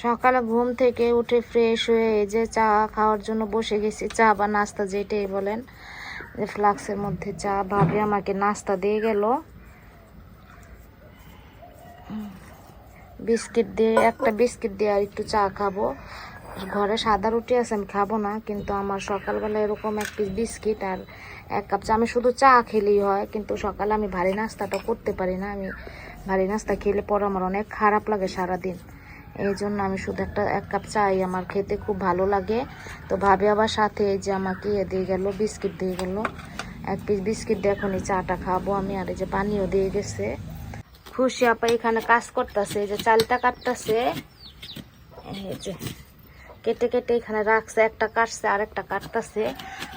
সকালে ঘুম থেকে উঠে ফ্রেশ হয়ে এই যে চা খাওয়ার জন্য বসে গেছি। চা বা নাস্তা যেটাই বলেন, যে ফ্লাক্সের মধ্যে চা। ভাবি আমাকে নাস্তা দিয়ে গেল, বিস্কিট দিয়ে, একটা বিস্কিট দিয়ে আর একটু চা খাবো। ঘরে সাদা রুটি আছে, আমি খাবো না, কিন্তু আমার সকালবেলা এরকম এক পিস বিস্কিট আর এক কাপ চা। আমি শুধু চা খেলেই হয়, কিন্তু সকালে আমি ভারী নাস্তাটা করতে পারি না। আমি ভারী নাস্তা খেলে পরে আমার অনেক খারাপ লাগে সারাদিন। এই জন্য আমি শুধু এক কাপ চাই আমার খেতে খুব ভালো লাগে। তো ভাবি আবার সাথে এই যে আমাকে দিয়ে গেল, বিস্কিট দিয়ে গেল, এক পিস বিস্কিট দিয়ে এখন এই চাটা খাবো আমি। আর এই যে পানিও দিয়ে গেছে। খুশি আপা এখানে কাজ করতেছে, এই যে চালটা কাটতেছে, এই যে কেটে কেটে এখানে রাখছে, একটা কাটছে আর একটা কাটতেছে।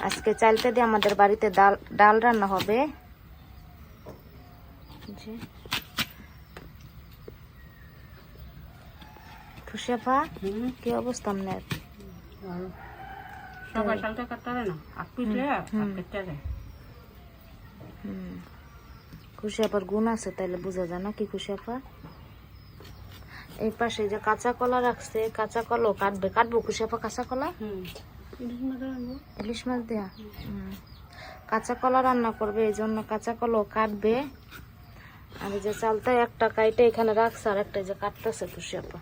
আজকে চালটা দিয়ে আমাদের বাড়িতে ডাল রান্না হবে। খুশি আপা কি অবস্থা আপনার? খুশি আপার গুণ আছে তাইলে বোঝা যায় না কি খুশি আপা? এই পাশে যে কাঁচা কলা রাখছে, কাঁচা কলাও কাটবো খুশি আপা। কাঁচা কলা ইলিশ মাছ দেয়া কাঁচা কলা রান্না করবে, এই জন্য কাঁচা কলাও কাটবে। আর এই যে চালটা একটা কাইটে এখানে রাখছে, আর একটা যে কাটতেছে খুশি আপা।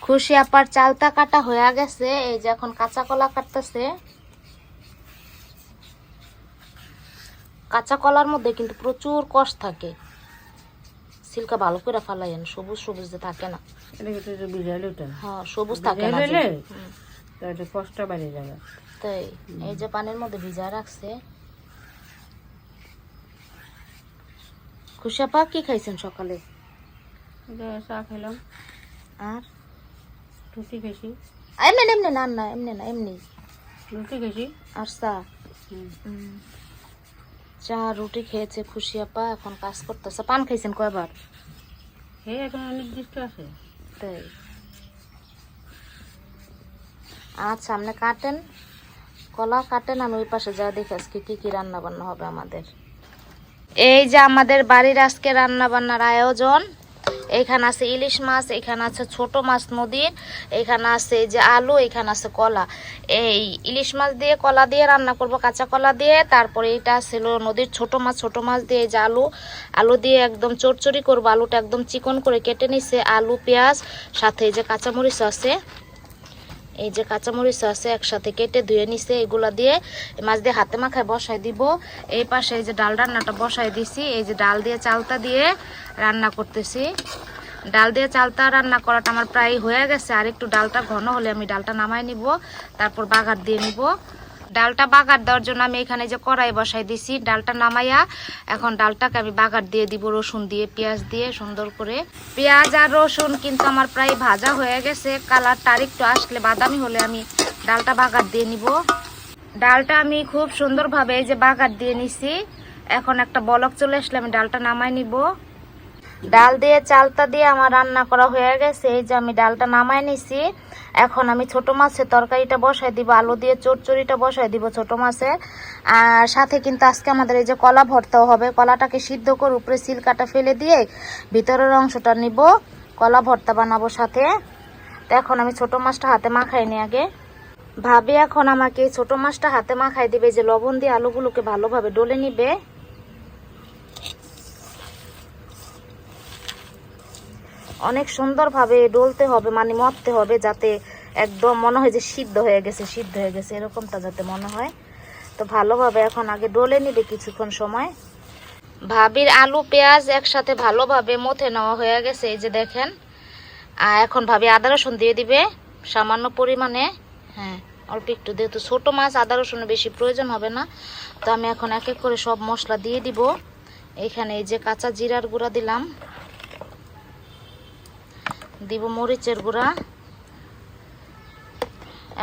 খুশি আপার চালটা কাটা হয়ে গেছে, এই যে এখন কাঁচা কলা কাটতেছে। কাঁচা কলার মধ্যে কিন্তু প্রচুর কষ থাকে, সিল্কা ভালো করে ফালাইয়েন, সবুজ সবুজ যে থাকে না। হ্যাঁ সবুজ থাকে না, কষ্টটা বেড়ে যাবে। তাই এই যে পানির মধ্যে ভিজায় রাখছে। খুশি আপা কি খাইছেন সকালে? চা খেলাম আর রুটি খেয়েছি। এমনি এমনি না, না এমনি না, এমনি রুটি খেয়েছি আর চা। চা রুটি খেয়েছে খুশি আপা, এখন কাজ করতেছে। পান খাইছেন কয়বার? হ্যাঁ এখন নির্দিষ্ট আছে। তাই আচ্ছা, আপনি কাটেন, কলা কাটেন, আমি ওই পাশে যা দেখি আজকে কি কি রান্না বান্না হবে আমাদের। এই যে আমাদের বাড়ির আজকে রান্না বান্নার আয়োজন। এখানে আছে ইলিশ মাছ, এখানে আছে ছোট মাছ নদীর, এখানে আছে এই যে আলু, এখানে আছে কলা। এই ইলিশ মাছ দিয়ে কলা দিয়ে রান্না করব, কাঁচা কলা দিয়ে। তারপরে এটা ছিল নদীর ছোট মাছ দিয়ে এই যে আলু দিয়ে একদম চড়চড়ি করবো। আলুটা একদম চিকন করে কেটে নিছে, আলু পেঁয়াজ সাথে এই যে কাঁচামরিচ আছে, এই যে কাঁচামরিচ আছে একসাথে কেটে ধুয়ে নিছে। এগুলা দিয়ে মাছ দিয়ে হাতে মাখায় বসাই দিব। এই পাশে এই যে ডাল রান্নাটা বসাই দিছি, এই যে ডাল দিয়ে চালতা দিয়ে রান্না করতেছি। ডাল দিয়ে চালতা রান্না করাটা আমার প্রায় হয়ে গেছে, আর একটু ডালটা ঘন হলে আমি ডালটা নামাই নিব, তারপর বাগার দিয়ে নিব। ডালটা বাগার দেওয়ার জন্য আমি এখানে যে কড়াই বসাই দিছি, ডালটা নামাইয়া এখন ডালটাকে আমি বাগার দিয়ে দিব, রসুন দিয়ে পেঁয়াজ দিয়ে সুন্দর করে। পেঁয়াজ আর রসুন কিন্তু আমার প্রায় ভাজা হয়ে গেছে, কালারটা আরেকটু আসলে বাদামি হলে আমি ডালটা বাগার দিয়ে নিব। ডালটা আমি খুব সুন্দরভাবে এই যে বাগার দিয়ে নিছি, এখন একটা বলক চলে আসলে আমি ডালটা নামাই নিব। ডাল দিয়ে চালতা দিয়ে আমার রান্না করা হয়ে গেছে, এই যে আমি ডালটা নামাই নিছি। এখন আমি ছোট মাছের তরকারিটা বসাই দিব, আলু দিয়ে চচ্চড়িটা বসাই দিব ছোট মাছের। আর সাথে কিন্তু আজকে আমাদের এই যে কলা ভর্তাও হবে। কলাটাকে সিদ্ধ করে উপরে সিলকাটা ফেলে দিয়ে ভিতরের অংশটা নিব, কলা ভর্তা বানাবো সাথে। তো এখন আমি ছোট মাছটা হাতে মাখাই নি আগে। ভাবি এখন আমাকে এই ছোট মাছটা হাতে মাখাই দিবে, যে লবণ দিয়ে আলুগুলোকে ভালোভাবে ডলে নিবে। অনেক সুন্দরভাবে ডলতে হবে, মানে মরতে হবে, যাতে একদম মনে হয় যে সিদ্ধ হয়ে গেছে এরকমটা যাতে মনে হয়। তো ভালোভাবে এখন আগে ডলে নিবে কিছুক্ষণ সময়। ভাবির আলু পেঁয়াজ একসাথে ভালোভাবে মথে নেওয়া হয়ে গেছে, এই যে দেখেন। আর এখন ভাবি আদা রসুন দিয়ে দিবে সামান্য পরিমাণে, হ্যাঁ অল্প একটু, যেহেতু ছোট মাছ আদা রসুনের বেশি প্রয়োজন হবে না। তো আমি এখন এক এক করে সব মশলা দিয়ে দিব। এখানে এই যে কাঁচা জিরার গুঁড়া দিলাম, দিব মরিচের গুঁড়া,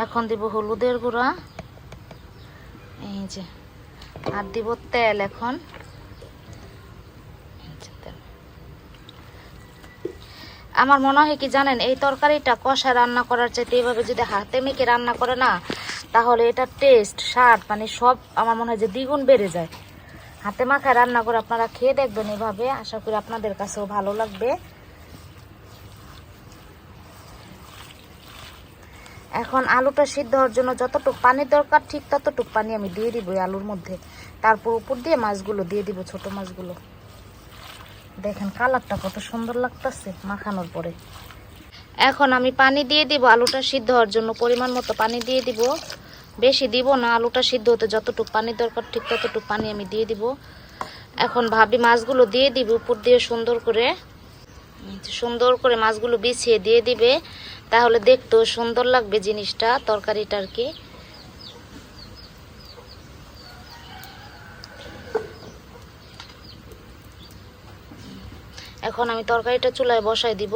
এখন দিব হলুদের গুঁড়া, এই যে আর দিব তেল। এখন আমার মনে হয় কি জানেন, এই তরকারিটা কষা রান্না করার চাইতে এইভাবে যদি হাতে মেখে রান্না করে না, তাহলে এটা টেস্ট স্বাদ মানে সব আমার মনে হয় যে দ্বিগুণ বেড়ে যায়। হাতে মাখায় রান্না করে আপনারা খেয়ে দেখবেন এভাবে, আশা করি আপনাদের কাছেও ভালো লাগবে। এখন আলুটা সিদ্ধ হওয়ার জন্য যতটুকু পানির দরকার ঠিক ততটুকু পানি আমি দিয়ে দিব এই আলুর মধ্যে। তারপর উপর দিয়ে মাছগুলো দিয়ে দিব, ছোট মাছগুলো। দেখেন কালারটা কত সুন্দর লাগতেছে মাখানোর পরে। এখন আমি পানি দিয়ে দিব আলুটা সিদ্ধ হওয়ার জন্য, পরিমাণ মতো পানি দিয়ে দিব, বেশি দিব না। আলুটা সিদ্ধ হতে যতটুকু পানি দরকার ঠিক ততটুকু পানি আমি দিয়ে দিব। এখন ভাবি মাছগুলো দিয়ে দিবে উপর দিয়ে সুন্দর করে মাছগুলো বিছিয়ে দিয়ে দিবে, তাহলে দেখতেও সুন্দর লাগবে জিনিসটা, তরকারিটা আর কি। এখন আমি তরকারিটা চুলায় বসাই দিব।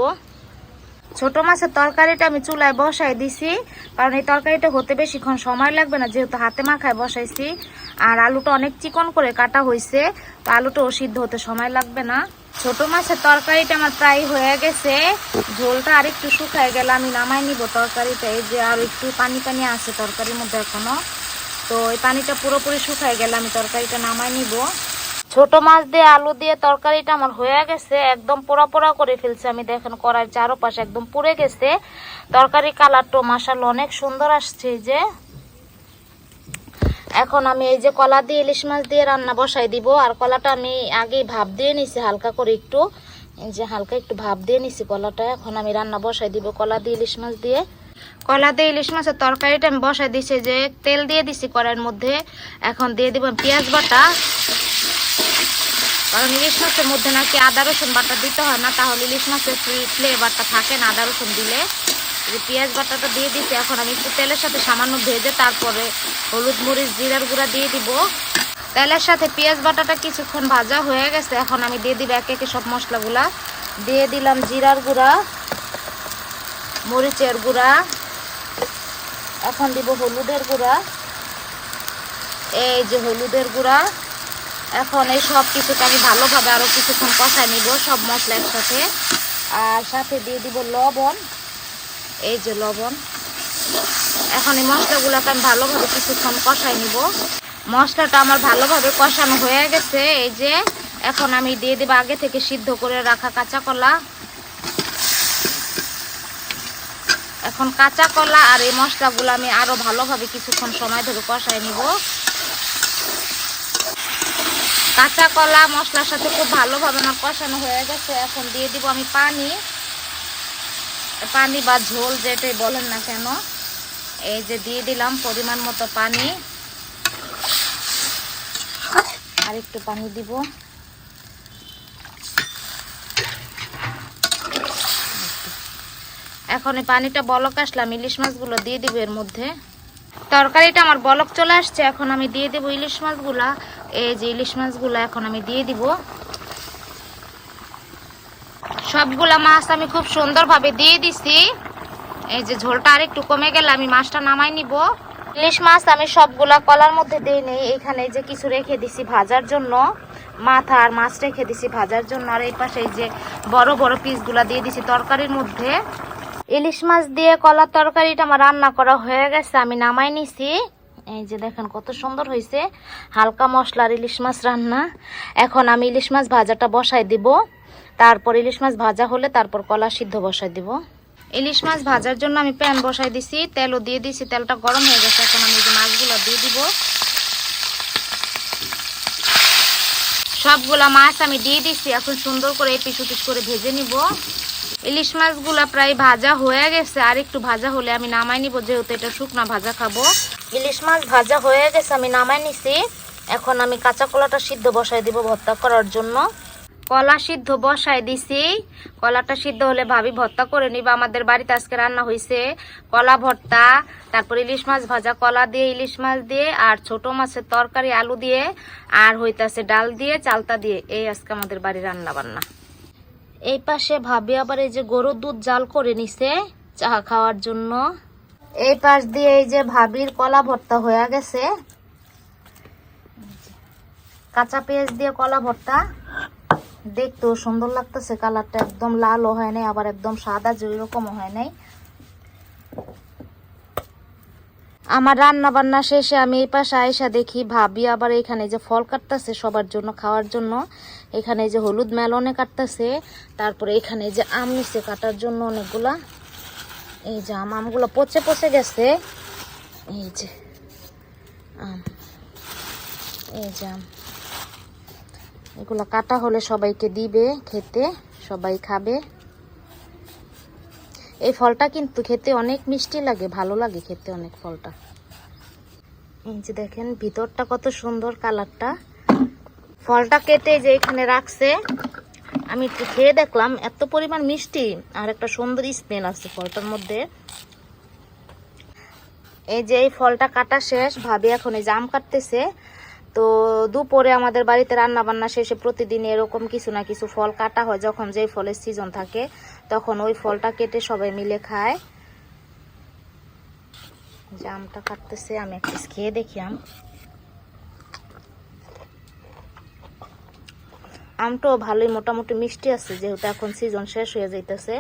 ছোট মাছের তরকারিটা আমি চুলায় বসাই দিছি, কারণ এই তরকারিটা হতে বেশিক্ষণ সময় লাগবে না, যেহেতু হাতে মাখায় বসাইছি। আর আলুটা অনেক চিকন করে কাটা হয়েছে, তো আলুটাও সিদ্ধ হতে সময় লাগবে না। ছোট মাছের তরকারিটা আমার প্রায় হয়ে গেছে, ঝোলটা আর একটু শুকায় গেলে আমি নামাই নিব তরকারিটা। এই যে আর একটু পানি পানি আছে তরকারির মধ্যে এখনো, তো এই পানিটা পুরোপুরি শুকায় গেলে আমি তরকারিটা নামাই নিব। ছোট মাছ দিয়ে আলু দিয়ে তরকারিটা আমার হয়ে গেছে, একদম পোড়া পোড়া করে ফেলছে আমি। দেখেন কড়াইয়ের চারপাশে একদম পুড়ে গেছে। তরকারি কালারটা মাশাআল্লাহ অনেক সুন্দর আসছে। এই যে এখন আমি এই যে কলা দিয়ে ইলিশ মাছ দিয়ে রান্না বসাই দিব। আর কলাটা আমি আগে ভাপ দিয়ে নিছি হালকা করে, একটু এই যে হালকা একটু ভাপ দিয়ে নিছি কলাটা। এখন আমি রান্না বসাই দিব কলা দিয়ে ইলিশ মাছ দিয়ে। কলা দিয়ে ইলিশ মাছের তরকারিটা আমি বসাই দিছি, যে তেল দিয়ে দিছি কড়াইয়ের মধ্যে। এখন দিয়ে দিব পেঁয়াজ বাটা, কারণ ইলিশ মাছের মধ্যে নাকি আদা রসুন বাটা দিতে হয় না, তাহলে ইলিশ মাছের ফ্লেভারটা থাকে না আদা রসুন দিলে। যে পেঁয়াজ বাটাটা দিয়ে দিচ্ছি। এখন আমি একটু তেলের সাথে সামান্য ভেজে তারপরে হলুদ মরিচ জিরার গুঁড়া দিয়ে দিব। তেলের সাথে পেঁয়াজ বাটাটা কিছুক্ষণ ভাজা হয়ে গেছে, এখন আমি দিয়ে দিব একে একে সব মশলাগুলা। দিয়ে দিলাম জিরার গুঁড়া, মরিচের গুঁড়া, এখন দিব হলুদের গুঁড়া, এই যে হলুদের গুঁড়া। এখন এই সব কিছুকে আমি ভালোভাবে আরো কিছুক্ষণ কষাই নিব, সব মশলা একসাথে। আর সাথে দিয়ে দিব লবণ, এই যে লবণ। এখন এই মশলাগুলোকে আমি ভালোভাবে কিছুক্ষণ কষাই নিব। মশলাটা আমার ভালোভাবে কষানো হয়ে গেছে। এই যে এখন আমি দিয়ে দেব আগে থেকে সিদ্ধ করে রাখা কাঁচা কলা। এখন কাঁচা কলা আর এই মশলাগুলো আমি আরো ভালোভাবে কিছুক্ষণ সময় ধরে কষাই নিব। কাঁচা কলা মশলার সাথে খুব ভালোভাবে আমার কষানো হয়ে গেছে। এখন দিয়ে দিব আমি পানি বা ঝোল যেটাই বলেন না কেন। এই যে দিয়ে দিলাম পরিমাণ মতো পানি, আর একটু পানি দিব। এখন এই পানিটা বলক আসলাম, ইলিশ মাছগুলো দিয়ে দিব এর মধ্যে। তরকারিটা আমার বলক চলে আসছে, এখন আমি দিয়ে দেব ইলিশ মাছগুলা। এই যে ইলিশ মাছগুলা এখন আমি দিয়ে দিব। সবগুলা মাছ আমি খুব সুন্দরভাবে দিয়ে দিছি। এই যে ঝোলটা আর একটু কমে গেলে আমি মাছটা নামাই নিব। ইলিশ মাছ আমি সবগুলা কলার মধ্যে দিই নেই, এখানে যে কিছু রেখে দিছি ভাজার জন্য, মাথা আর মাছ রেখে দিছি ভাজার জন্য। আর এই পাশে এই যে বড় বড় পিসগুলা দিয়ে দিছি তরকারির মধ্যে। ইলিশ মাছ দিয়ে কলার তরকারিটা আমার রান্না করা হয়ে গেছে, আমি নামাই নিছি। এই যে দেখেন কত সুন্দর হয়েছে, হালকা মশলার ইলিশ মাছ রান্না। এখন আমি ইলিশ মাছ ভাজাটা বসাই দিব, তারপর ইলিশ মাছ ভাজা হলে তারপর কলা সিদ্ধ বসাই দিব। ইলিশ মাছ ভাজার জন্য আমি প্যান বসাই দিছি, তেলও দিয়ে দিছি, তেলটা গরম হয়ে গেছে। এখন আমি যে মাছগুলো দিয়ে দিব, সবগুলা মাছ আমি দিয়ে দিছি। এখন সুন্দর করে পিস পিস করে ভেজে নিব। ইলিশ মাছগুলা প্রায় ভাজা হয়ে গেছে, আর একটু ভাজা হলে আমি নামাই নিব, যেহেতু এটা শুকনা ভাজা খাবো। ইলিশ মাছ ভাজা হয়ে গেছে, আমি নামাই নিছি। এখন আমি কাঁচা কলাটা সিদ্ধ বসাই দিব ভর্তা করার জন্য। কলা সিদ্ধ বসাই দিছি, কলাটা সিদ্ধ হলে ভাবি ভর্তা করে নিব। আমাদের বাড়িতে আজকে রান্না হয়েছে কলা ভর্তা, তারপর ইলিশ মাছ ভাজা, কলা দিয়ে ইলিশ মাছ দিয়ে, আর ছোট মাছের তরকারি আলু দিয়ে, আর হইতাছে ডাল দিয়ে চালতা দিয়ে। এই আজকে আমাদের বাড়ি রান্না বান্না। এই পাশে ভাবি আবার এই যে গরুর দুধ জাল করে নিছে চা খাওয়ার জন্য। এই পাশ দিয়ে এই যে ভাবির কলা ভর্তা হয়ে গেছে, কাঁচা পেঁয়াজ দিয়ে কলা ভর্তা। দেখতেও সুন্দর লাগতেছে, কালারটা একদম লালও হয় নাই, আবার একদম সাদা যে রকমও হয় নাই। আমার রান্না বান্না শেষে আমি এই পাশে আয়সা দেখি ভাবি আবার এখানে যে ফল কাটতেছে সবার জন্য খাওয়ার জন্য। এখানে যে হলুদ মেলনে কাটতেছে, তারপরে এখানে যে আম নিচে কাটার জন্য অনেকগুলা। এই যে আমগুলো পচে পচে গেছে। এই যে আম, এই যে আম, এগুলো কাটা হলে সবাইকে দিবে খেতে, সবাই খাবে। এই ফলটা কিন্তু খেতে অনেক মিষ্টি লাগে, ভালো লাগে খেতে অনেক ফলটা। এই যে দেখেন ভিতরটা কত সুন্দর কালারটা। ফলটা কেটে যে এখানে রাখছে, আমি একটু খেয়ে দেখলাম, এত পরিমাণ মিষ্টি আর একটা সুন্দর স্মেল আছে ফলটার মধ্যে। এই যে এই ফলটা কাটা শেষ, ভাবি এখন এই জাম কাটতেছে। তো দুপুরে আমাদের বাড়িতে রান্না বান্না শেষে প্রতিদিন এরকম কিছু না কিছু ফল কাটা হয়, যখন যেই ফলের সিজন থাকে তখন ওই ফলটা কেটে সবাই মিলে খায়। জামটা কাটতেছে, আমি একটা খেয়ে দেখি আম। আমটাও ভালোই মোটামুটি মিষ্টি আছে, যেহেতু এখন সিজন শেষ হয়ে যাইতেছে।